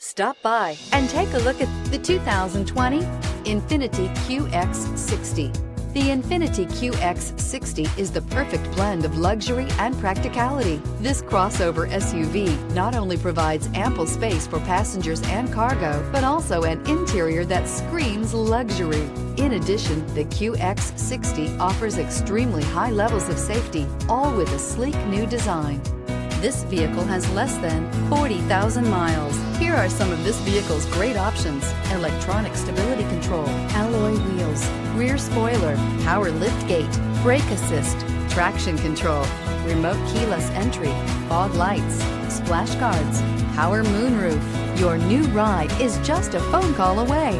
Stop by and take a look at the 2020 Infiniti Qx60. The Infiniti Qx60 is the perfect blend of luxury and practicality. This crossover SUV not only provides ample space for passengers and cargo, but also an interior that screams luxury. In addition, the Qx60 offers extremely high levels of safety, all with a sleek new design. This vehicle has less than 40,000 miles. Here are some of this vehicle's great options: electronic stability control, alloy wheels, rear spoiler, power liftgate, brake assist, traction control, remote keyless entry, fog lights, splash guards, power moonroof. Your new ride is just a phone call away.